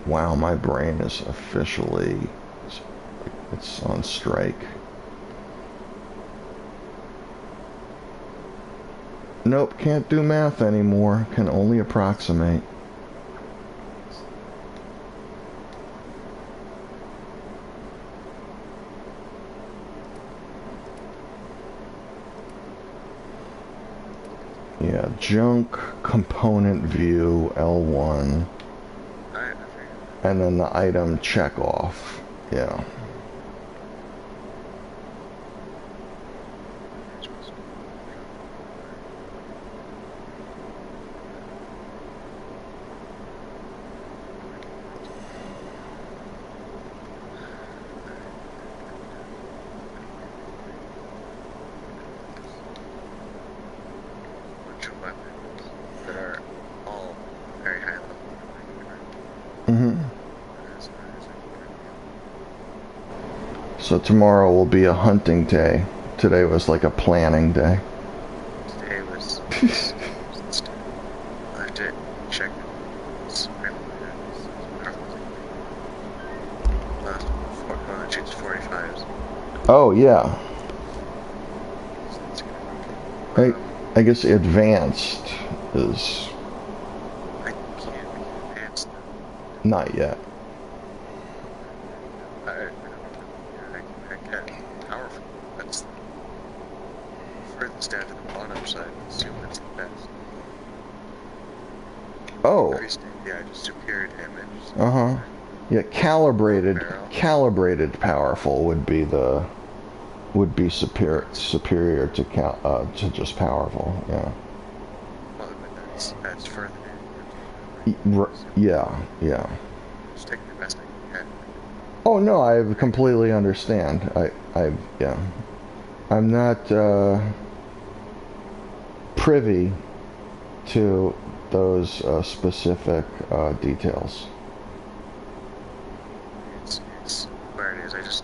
Wow, my brain is officially, it's on strike. Nope, can't do math anymore. Can only approximate. Yeah, junk, component view, L1. And then the item check off. Yeah. So tomorrow will be a hunting day. Today was like a planning day. Today was. I have to check. Choose 45s. Oh yeah. I guess advanced is I can't advance them. not yet. I get powerful. That's the furthest down to the bottom side. I assume that's the best. Oh. Increased just superior damage. Uh-huh. Yeah, calibrated powerful would be superior to just powerful. Yeah. Well, but that's further Yeah. Just taking the best I can. Oh no, I completely understand. Yeah. I'm not privy to those specific details. It's where it is. I just